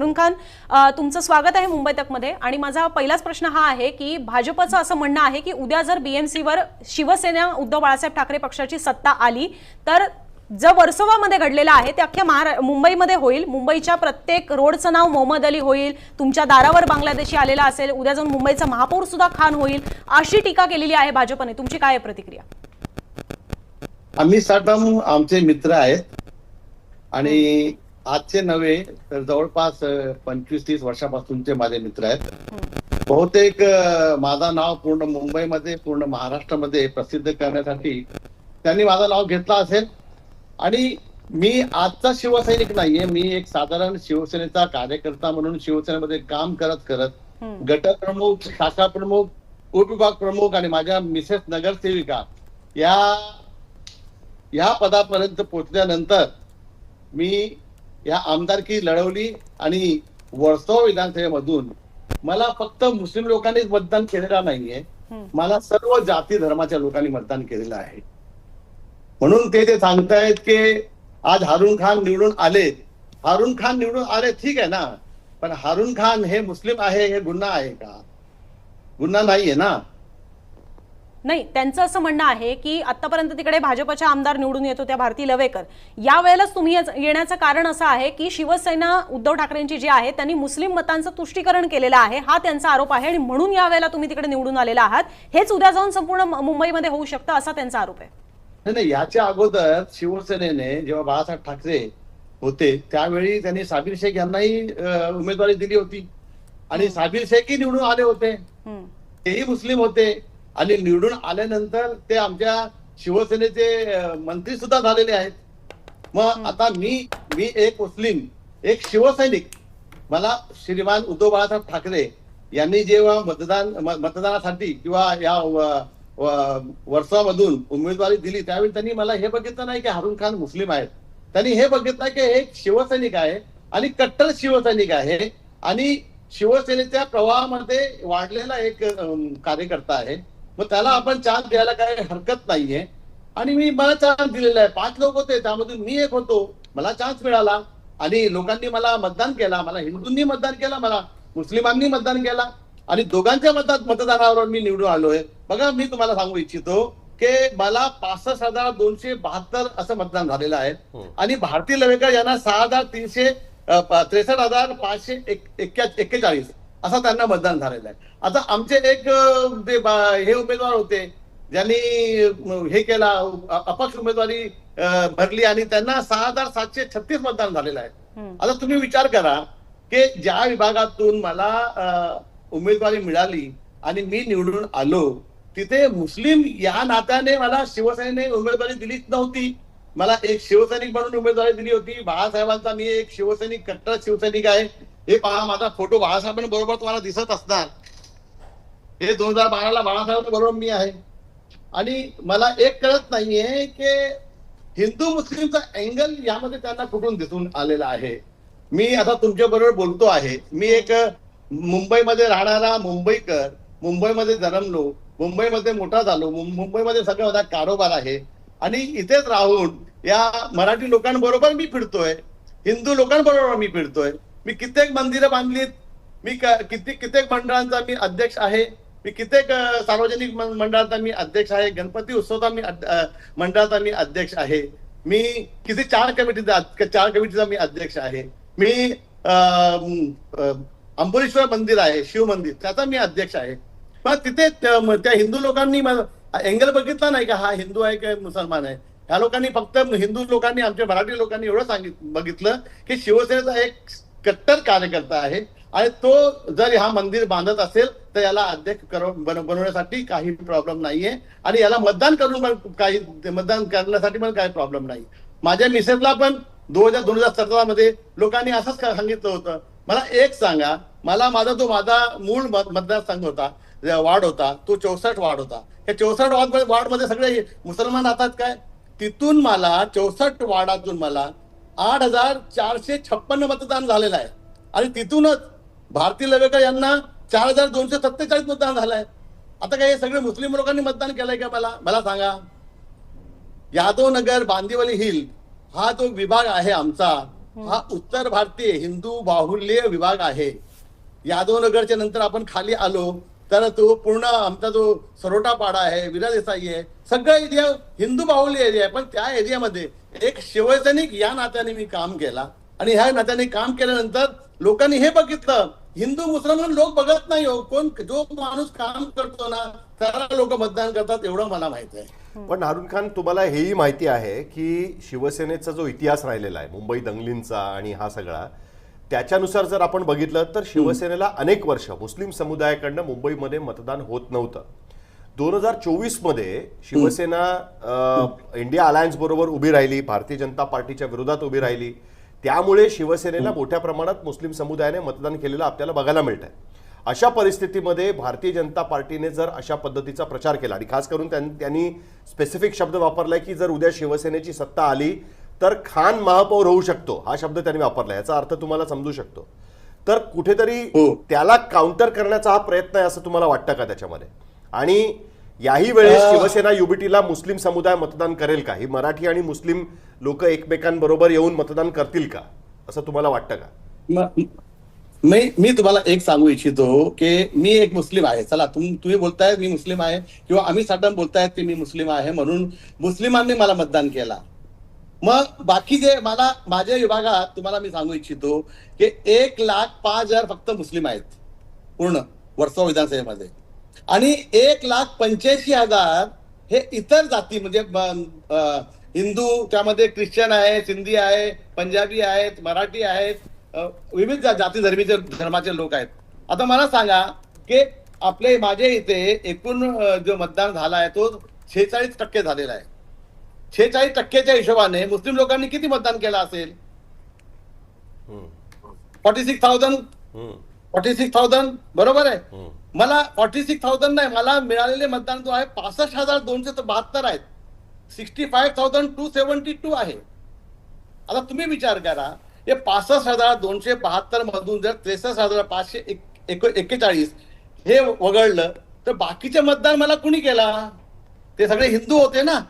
हरुण खान, तुमचं स्वागत आहे मुंबई तकमध्ये. आणि माझा पहिलाच प्रश्न हा आहे की भाजपचं असं म्हणणं आहे की उद्या जर बीएमसीवर शिवसेना उद्धव बाळासाहेब ठाकरे पक्षाची सत्ता आली तर जे वर्सोवामध्ये घडलेलं आहे ते अख्ख्या मुंबईमध्ये होईल. मुंबईच्या प्रत्येक रोडचं नाव मोहम्मद अली होईल, तुमच्या दारावर बांगलादेशी आलेला असेल, उद्या जाऊन मुंबईचा महापौर सुद्धा खान होईल, अशी टीका केलेली आहे भाजपने. तुमची काय प्रतिक्रिया? आम्ही साठम आमचे मित्र आहेत आणि आजचे नव्हे तर जवळपास 25-30 वर्षापासूनचे माझे मित्र आहेत. बहुतेक माझं नाव पूर्ण मुंबईमध्ये पूर्ण महाराष्ट्रामध्ये प्रसिद्ध करण्यासाठी त्यांनी माझं नाव घेतलं असेल. आणि मी आजचा शिवसैनिक नाहीये, मी एक साधारण शिवसेनेचा कार्यकर्ता म्हणून शिवसेनेमध्ये काम करत करत गट प्रमुख, शाखा प्रमुख, उपविभाग प्रमुख आणि माझ्या मिसेस नगरसेविका या पदापर्यंत पोहोचल्यानंतर मी या आमदारकी लढवली. आणि वर्सोवा विधानसभेमधून मला फक्त मुस्लिम लोकांनीच मतदान केलेलं नाहीये, मला सर्व जाती धर्माच्या लोकांनी मतदान केलेलं आहे. म्हणून ते सांगतायत की आज हारून खान निवडून आले. हारून खान निवडून आले ठीक आहे ना, पण हारून खान हे मुस्लिम आहे हे गुन्हा आहे का? गुन्हा नाहीये ना. नाही, त्यांचं असं म्हणणं आहे की आतापर्यंत तिकडे भाजपच्या आमदार निवडून येत होत्या भारती लवेकर, यावेळेलाच तुम्ही येण्याचं कारण असं आहे की शिवसेना उद्धव ठाकरेंची जी आहे त्यांनी मुस्लिम मतांचं तुष्टीकरण केलेलं आहे, हा त्यांचा आरोप आहे. आणि म्हणून यावेळेला तुम्ही तिकडे निवडून आलेला आहात. हेच उद्या जाऊन संपूर्ण मुंबईमध्ये होऊ शकतं असा त्यांचा आरोप आहे. नाही, याच्या अगोदर शिवसेनेने जेव्हा बाळासाहेब ठाकरे होते त्यावेळी त्यांनी साबिर शेख यांनाही उमेदवारी दिली होती आणि साबिर शेखही निवडून आले होते, तेही मुस्लिम होते. आणि निवडून आल्यानंतर ते आमच्या शिवसेनेचे मंत्री सुद्धा झालेले आहेत. मग आता मी एक मुस्लिम, एक शिवसैनिक, मला श्रीमान उद्धव बाळासाहेब ठाकरे यांनी जेव्हा मतदानासाठी किंवा या वर्षामधून उमेदवारी दिली त्यावेळी त्यांनी मला हे बघितलं नाही की हारून खान मुस्लिम आहेत, त्यांनी हे बघितलं की एक शिवसैनिक आहे आणि कट्टर शिवसैनिक आहे आणि शिवसेनेच्या प्रवाहामध्ये वाढलेला एक कार्यकर्ता आहे. मग त्याला आपण चान्स द्यायला काही हरकत नाहीये. आणि मला चान्स दिलेला आहे. 5 लोक होते त्यामधून मी एक होतो, मला चान्स मिळाला आणि लोकांनी मला मतदान केला. मला हिंदूंनी मतदान केला, मला मुस्लिमांनी मतदान केला आणि दोघांच्या मतदानावर मी निवडून आलोय. बघा, मी तुम्हाला सांगू इच्छितो की मला 65,272 असं मतदान झालेलं आहे आणि भारती लवेकर यांना 63,541 असं त्यांना मतदान झालेलं आहे. आता आमचे एक हे उमेदवार होते ज्यांनी हे केला, अपक्ष उमेदवारी भरली आणि त्यांना 6,736 मतदान झालेलं आहे. आता तुम्ही विचार करा की ज्या विभागातून मला उमेदवारी मिळाली आणि मी निवडून आलो तिथे मुस्लिम या नात्याने मला शिवसेनेने उमेदवारी दिलीच नव्हती. मला एक शिवसैनिक म्हणून उमेदवारी दिली होती. बाळासाहेबांचा मी एक शिवसैनिक, कट्टर शिवसैनिक आहे. हे पहा, माझा फोटो बाळासाहेबांबरोबर तुम्हाला दिसत असणार. हे 2012ला बाळासाहेबांबरोबर मी आहे. आणि मला एक कळत नाहीये की हिंदू मुस्लिमचा अँगल यामध्ये त्यांना कुठून दिसून आलेला आहे. मी आता तुमच्या बरोबर बोलतो आहे, मी एक मुंबईमध्ये राहणारा मुंबईकर, मुंबईमध्ये जन्मलो, मुंबईमध्ये मोठा झालो, मुंबईमध्ये सगळं माझा कारोबार आहे आणि इथेच राहून या मराठी लोकांबरोबर मी फिरतोय, हिंदू लोकांबरोबर मी फिरतोय. मी कित्येक मंदिरं बांधलीत, मी कित्येक मंडळांचा मी अध्यक्ष आहे, मी कित्येक सार्वजनिक मंडळाचा मी अध्यक्ष आहे, गणपती उत्सवाचा मंडळाचा मी अध्यक्ष आहे, मी किती 4 कमिटीचा मी अध्यक्ष आहे, मी अंबरेश्वर मंदिर आहे, शिव मंदिर, त्याचा मी अध्यक्ष आहे. पण तिथे त्या हिंदू लोकांनी अँगल बघितला नाही का हा हिंदू आहे का मुसलमान आहे. ह्या लोकांनी फक्त हिंदू लोकांनी, आमच्या मराठी लोकांनी एवढं बघितलं की शिवसेनेचा एक कट्टर कार्यकर्ता आहे आणि तो जर हा मंदिर बांधत असेल तर याला अध्यक्ष बनवण्यासाठी काही प्रॉब्लेम नाहीये आणि याला मतदान करण्यासाठी पण काही प्रॉब्लेम नाही. माझ्या मिसेसला पण 2017 मध्ये लोकांनी असंच सांगितलं होतं. मला एक सांगा, माझा मूळ मतदारसंघ होता, वार्ड होता, तो 64 वार्ड होता. या 64 वार्ड मध्ये सगळे मुसलमान राहतात काय? तिथून मला 64 वार्डातून मला 8,456 मतदान झालेलं आहे आणि तिथूनच भारती लवेकर यांना 4,247 मतदान झालंय. आता काय हे सगळे मुस्लिम लोकांनी मतदान केलंय का? मला सांगा. यादव नगर, बांदिवली हिल हा जो विभाग आहे आमचा, हा उत्तर भारतीय हिंदू बाहुल्य विभाग आहे. यादवनगरच्या नंतर आपण खाली आलो तर तो पूर्ण आमचा जो सरोटापाडा आहे, विरा देसाई आहे, सगळा एरिया हिंदू बाहुल्य एरिया आहे. पण त्या एरियामध्ये एक शिवसैनिक या नात्याने मी काम केला आणि ह्या नात्याने काम केल्यानंतर लोकांनी हे बघितलं, हिंदू मुसलमान लोक बघत नाही हो, कोण जो माणूस काम करतो ना त्याला लोक मतदान करतात, एवढं मला माहिती आहे. पण हारून खान, तुम्हाला हेही माहिती आहे की शिवसेनेचा जो इतिहास राहिलेला आहे मुंबई दंगलींचा आणि हा सगळा, त्याच्यानुसार जर आपण बघितलं तर शिवसेनेला अनेक वर्ष मुस्लिम समुदायाकडनं मुंबईमध्ये मतदान होत नव्हतं. 2024 मध्ये शिवसेना इंडिया अलायन्स बरोबर उभी राहिली, भारतीय जनता पार्टीच्या विरोधात उभी राहिली, त्यामुळे शिवसेनेला मोठ्या प्रमाणात मुस्लिम समुदायाने मतदान केलेलं आपल्याला बघायला मिळत आहे. अशा परिस्थितीमध्ये भारतीय जनता पार्टीने जर अशा पद्धतीचा प्रचार केला आणि खास करून त्यांनी स्पेसिफिक शब्द वापरलाय की जर उद्या शिवसेनेची सत्ता आली तर खान महापौर होऊ शकतो, हा शब्द त्यांनी वापरला, याचा अर्थ तुम्हाला समजू शकतो. तर कुठेतरी त्याला काउंटर करण्याचा हा प्रयत्न आहे असं तुम्हाला वाटतं का त्याच्यामध्ये? आणि याही वेळेस शिवसेना युबीटीला मुस्लिम समुदाय मतदान करेल का? ही मराठी आणि मुस्लिम लोक एकमेकांबरोबर येऊन मतदान करतील का असं तुम्हाला वाटतं का? मी तुम्हाला एक सांगू इच्छितो की मी एक मुस्लिम आहे. चला तुम्ही बोलताय मी मुस्लिम आहे, किंवा आम्ही साधारण बोलतायत की मी मुस्लिम आहे म्हणून मुस्लिमांनी मला मतदान केला. मग बाकी जे मला माझ्या विभागात तुम्हाला मी सांगू इच्छितो की 1,05,000 फक्त मुस्लिम आहेत पूर्ण वर्सोवा विधानसभेमध्ये, आणि 1,85,000 हे इतर जाती म्हणजे हिंदू, त्यामध्ये ख्रिश्चन आहे, सिंधी आहे, पंजाबी आहेत, मराठी आहेत, विविध जाती धर्माचे लोक आहेत. आता मला सांगा की माझ्या इथे एकूण जो मतदान झाला आहे तो 46% झालेला आहे. 46%च्या हिशोबाने मुस्लिम लोकांनी किती मतदान केलं असेल? 46,000 बरोबर आहे. मला 46,000 नाही, मला मिळालेले मतदान जो आहे 65,272 आहेत. 65,272 आहे. आता तुम्ही विचार करा, हे 65,272 मधून जर 63,541 हे वगळलं तर बाकीचे मतदान मला कुणी केला? ते सगळे हिंदू होते ना.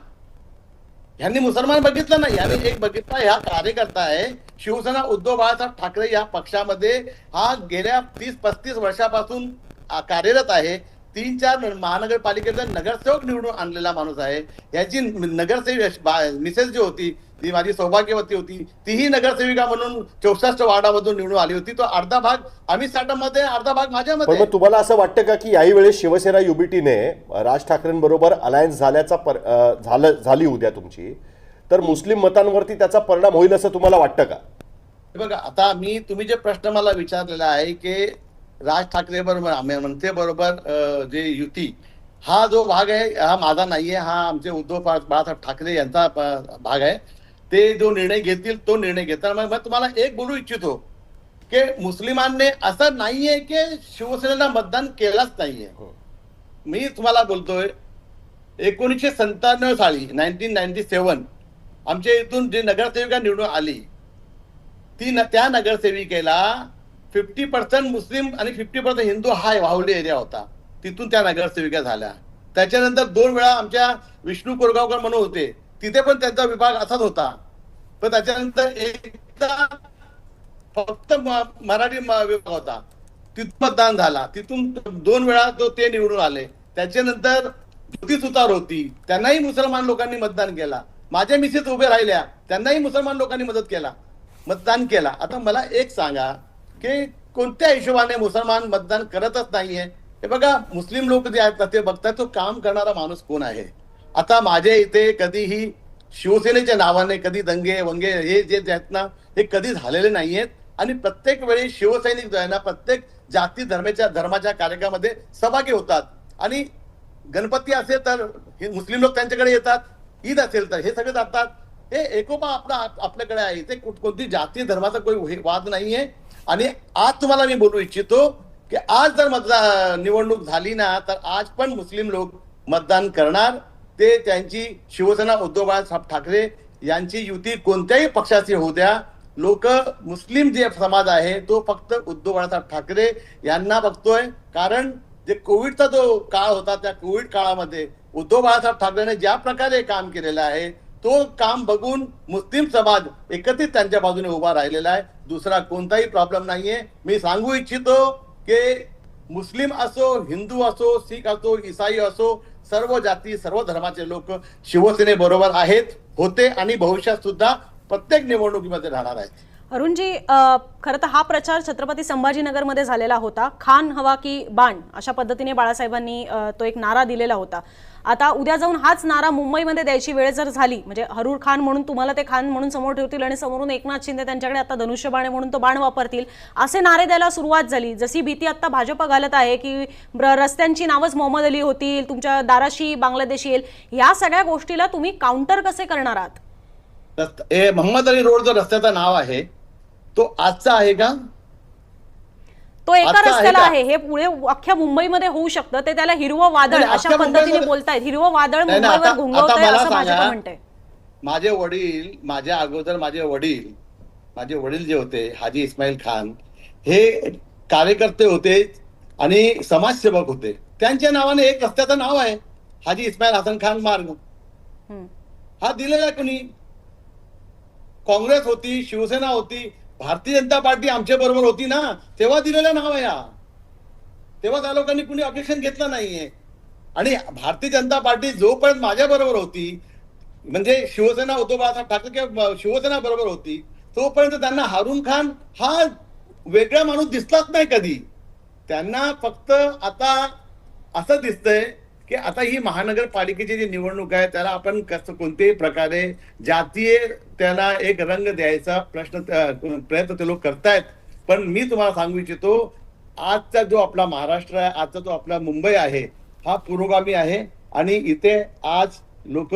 यांनी मुसलमान बघितलं नाही, यांनी एक बघितला, ह्या कार्यकर्ता आहे शिवसेना उद्धव बाळासाहेब ठाकरे या पक्षामध्ये, हा गेल्या 30-35 वर्षापासून कार्यरत आहे. 3-4 महानगरपालिकेचा नगरसेवक निवडून आणलेला माणूस आहे. याची नगरसेविक मिसेस जी होती ती माझी सौभाग्यवती होती, तीही नगरसेविका म्हणून 64 वार्डामधून निवडून आली होती. तो अर्धा भाग आम्ही साठामध्ये, अर्धा भाग माझ्यामध्ये. पण तुम्हाला असं वाटतं का की याही वेळेस शिवसेना युबीटीने राज ठाकरेंबरोबर अलायन्स झाली उद्या तुमची, तर मुस्लिम मतांवरती त्याचा परिणाम होईल असं तुम्हाला वाटतं का? बघा, आता तुम्ही जे प्रश्न मला विचारलेला आहे की राज ठाकरे बरोबर म्हणते बरोबर जे युती, हा जो भाग आहे हा माझा नाहीये, हा आमचे उद्धव बाळासाहेब ठाकरे यांचा भाग आहे. ते जो निर्णय घेतील तो निर्णय घेताना मग तुम्हाला एक बोलू इच्छितो की मुस्लिमांनी असं नाहीये की शिवसेनेला मतदान केलंच नाहीये. मी तुम्हाला बोलतोय 1997 साली 1997 आमच्या इथून जी नगरसेविका निवडून आली त्या नगरसेविकेला 50% मुस्लिम आणि 50% हिंदू हा बाहुल्य एरिया होता. तिथून त्या नगरसेविका झाल्या. त्याच्यानंतर 2 वेळा आमच्या विष्णू कोरगावकर म्हणून होते, तिथे पण त्यांचा विभाग असाच होता. पण त्याच्यानंतर एकदा फक्त मराठी विभाग होता, तिथून मतदान झाला, तिथून 2 वेळा ते निवडून आले. त्याच्यानंतर ज्योती सुतार होती, त्यांनाही मुसलमान लोकांनी मतदान केला. माझ्या मिसेस उभे राहिल्या, त्यांनाही मुसलमान लोकांनी मतदान केला. आता मला एक सांगा की कोणत्या हिशोबाने मुसलमान मतदान करतच नाहीये? हे बघा, मुस्लिम लोक जे आहेत ते बघतात तो काम करणारा माणूस कोण आहे. आता माझ्या इथे कधीही शिवसेनेच्या नावाने कधी दंगे वंगे हे जे आहेत ना, हे कधी झालेले नाहीयेत. आणि प्रत्येक वेळी शिवसैनिक जो आहे ना, प्रत्येक जाती धर्माच्या कार्यक्रमामध्ये सहभागी होतात. आणि गणपती असेल तर मुस्लिम लोक त्यांच्याकडे येतात, ईद असेल तर हे सगळे जातात. हे एकोपा आपल्याकडे आहे. ते कोणती जाती धर्माचा काही वाद नाहीये. आणि आज तुम्हाला मी बोलू इच्छितो की आज जर निवडणूक झाली ना, तर आज पण मुस्लिम लोक मतदान करणार. ते त्यांची शिवसेना उद्धव बाळासाहेब ठाकरे यांची युती कोणत्याही पक्षाची होऊ द्या, लोक मुस्लिम जे समाज आहे तो फक्त उद्धव बाळासाहेब ठाकरे यांना बघतोय. कारण जे कोविडचा जो काळ होता, त्या कोविड काळामध्ये उद्धव बाळासाहेब ठाकरेने ज्या प्रकारे काम केलेलं आहे, तो काम बघून मुस्लिम समाज एकत्रित त्यांच्या बाजूने उभा राहिलेला आहे. दुसरा कोणताही प्रॉब्लेम नाहीये. मी सांगू इच्छितो की मुस्लिम असो, हिंदू असो, शीख असो, ईसाई असो, सर्व जाती सर्व धर्माचे लोक शिवसेनेबरोबर आहेत, होते आणि भविष्यात सुद्धा प्रत्येक निवडणुकीमध्ये राहणार आहेत. अरुणजी, खरं तर हा प्रचार छत्रपती संभाजीनगरमध्ये झालेला होता. खान हवा की बाण अशा पद्धतीने बाळासाहेबांनी तो एक नारा दिलेला होता. आता उद्या जाऊन हाच नारा मुंबईमध्ये द्यायची वेळ जर झाली, म्हणजे हरूर खान म्हणून तुम्हाला ते खान म्हणून समोर ठेवतील आणि समोरून एकनाथ शिंदे त्यांच्याकडे आता धनुष्यबाण म्हणून तो बाण वापरतील, असे नारे द्यायला सुरुवात झाली. जशी भीती आता भाजप घालत आहे की रस्त्यांची नावच मोहम्मद अली होतील, तुमच्या दाराशी बांगलादेशी येईल, या सगळ्या गोष्टीला तुम्ही काउंटर कसे करणार आहात? मोहम्मद अली रोड जो रस्त्याचं नाव आहे तो आजचा आहे का? तो एका आता आहे रस्त्याला का? आहे. हे पुढे अख्ख्या मुंबईमध्ये होऊ शकतं. ते त्याला हिरवं वादळ नाही, अशा अख्ख्या पद्धतीने मुंबईमध्ये- बोलतायत. हिरवं वादळ नाही, मुंबईवर आता घुंगवतंय मला असं भाजप सांगा, म्हणते. माझे अगोदर माझे वडील जे होते हाजी इस्माईल खान, हे कार्यकर्ते होते आणि समाजसेवक होते. त्यांच्या नावाने एक रस्त्याचं नाव आहे हाजी इस्माईल हसन खान मार्ग. हा दिलेला कुणी? काँग्रेस होती, शिवसेना होती, भारतीय जनता पार्टी आमच्या बरोबर होती ना, तेव्हा दिलेलं नाव आहे हा. तेव्हा त्या लोकांनी कुणी ऑब्जेक्शन घेतलं नाहीये. आणि भारतीय जनता पार्टी जोपर्यंत माझ्या बरोबर होती, म्हणजे शिवसेना उद्धव बाळासाहेब ठाकरे किंवा शिवसेना बरोबर होती, तोपर्यंत त्यांना हारून खान हा वेगळा माणूस दिसलाच नाही कधी. त्यांना फक्त आता असं दिसतंय की आता ही महानगरपालिकेची जी निवडणूक आहे त्याला आपण कसं कोणत्याही प्रकारे जातीय त्याला एक रंग द्यायचा प्रयत्न ते लोक करतायत. पण मी तुम्हाला सांगू इच्छितो, आजचा जो आपला महाराष्ट्र आहे, आजचा जो आपला मुंबई आहे, हा पुरोगामी आहे आणि इथे आज लोक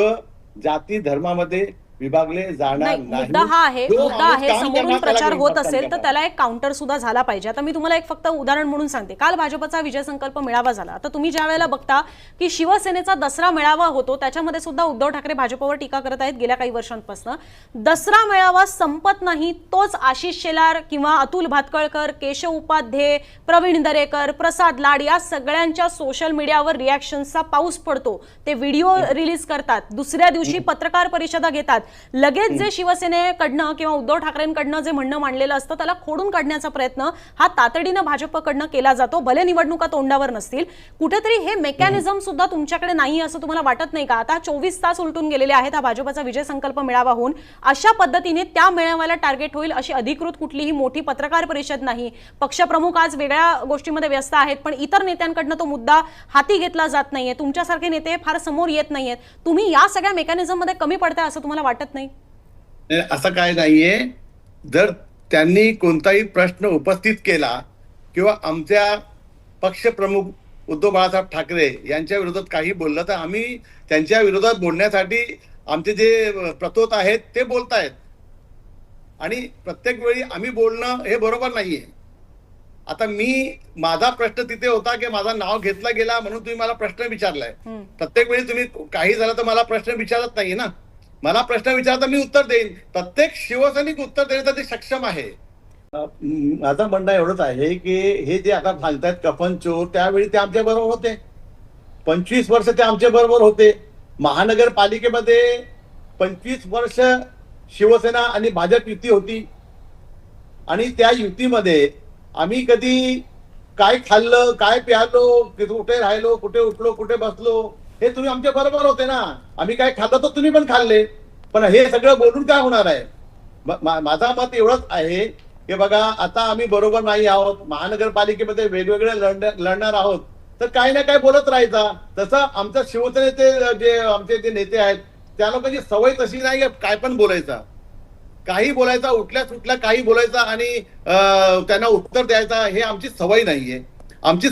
जाती धर्मामध्ये विभागले जाणार नाही, नाही. मुद्दा हा आहे, जो मुद्दा माणूस आहे काम समोरून करणार त्याला प्रचार घेऊन होत मतदान असेल तर करणार. त्याला एक काउंटर सुद्धा झाला पाहिजे. आता मी तुम्हाला एक फक्त उदाहरण म्हणून सांगते. काल भाजपचा विजय संकल्प मेळावा झाला. आता तुम्ही ज्या वेळेला बघता की शिवसेनेचा दसरा मेळावा होतो, त्याच्यामध्ये सुद्धा उद्धव ठाकरे भाजपवर टीका करत आहेत गेल्या काही वर्षांपासून. दसरा मेळावा संपत नाही, तोच आशिष शेलार किंवा अतुल भातखळकर, केशव उपाध्ये, प्रवीण दरेकर, प्रसाद लाड या सगळ्यांच्या सोशल मीडियावर रिॲक्शन्सचा पाऊस पडतो. ते व्हिडिओ रिलीज करतात, दुसऱ्या दिवशी पत्रकार परिषदा घेतात, लगेच जे शिवसेनेकडनं किंवा उद्धव ठाकरेंकडनं जे म्हणणं मांडलेलं असतं त्याला खोडून काढण्याचा प्रयत्न हा तातडीनं भाजपकडनं केला जातो. भले निवडणुका तोंडावर नसतील, कुठेतरी हे मेकॅनिझम सुद्धा तुमच्याकडे नाही असं तुम्हाला वाटत नाही का? आता 24 तास उलटून गेलेले आहेत हा भाजपचा विजय संकल्प मेळावा होऊन. अशा पद्धतीने त्या मेळाव्याला टार्गेट होईल अशी अधिकृत कुठलीही मोठी पत्रकार परिषद नाही. पक्षप्रमुख आज वेगळ्या गोष्टीमध्ये व्यस्त आहेत, पण इतर नेत्यांकडनं तो मुद्दा हाती घेतला जात नाहीये. तुमच्यासारखे नेते फार समोर येत नाहीयेत. तुम्ही या सगळ्या मेकॅनिझम मध्ये कमी पडताय असं तुम्हाला वाटत नाही? असं काय नाहीये. जर त्यांनी कोणताही प्रश्न उपस्थित केला किंवा आमच्या पक्षप्रमुख उद्धव बाळासाहेब ठाकरे यांच्या विरोधात काही बोललं तर आम्ही त्यांच्या विरोधात बोलण्यासाठी आमचे जे प्रतोत आहेत ते बोलतायत. आणि प्रत्येक वेळी आम्ही बोलणं हे बरोबर नाहीये. आता माझा प्रश्न तिथे होता की माझं नाव घेतला गेला म्हणून तुम्ही मला प्रश्न विचारलाय. प्रत्येक वेळी तुम्ही काही झालं तर मला प्रश्न विचारत नाहीये ना. मला प्रश्न विचारता मी उत्तर देईन. प्रत्येक शिवसैनिक उत्तर देण्यासाठी सक्षम आहे. माझं म्हणणं एवढंच आहे की हे जे आता सांगतायत कफन चोर, त्यावेळी ते आमच्या बरोबर होते. 25 वर्ष ते आमच्या बरोबर होते. महानगरपालिकेमध्ये 25 वर्ष शिवसेना आणि भाजप युती होती आणि त्या युतीमध्ये आम्ही कधी काय खाल्लं, काय प्यालो, कुठे राहिलो, कुठे उठलो, कुठे बसलो, हे तुम्ही आमच्या बरोबर होते ना. आम्ही काय खाल्लं तर तुम्ही पण खाल्ले. पण हे सगळं बोलून काय होणार आहे? माझा मत एवढंच आहे की बघा, आता आम्ही बरोबर नाही आहोत, महानगरपालिकेमध्ये वेगवेगळे लढणार आहोत, तर काही ना काही बोलत राहायचा. तसं आमच्या शिवसेनेचे जे आमचे जे नेते आहेत त्या लोकांची सवय तशी नाही काय पण बोलायचा, काही बोलायचा, उठल्या सुटल्या काही बोलायचा आणि त्यांना उत्तर द्यायचा, हे आमची सवय नाहीये. आमची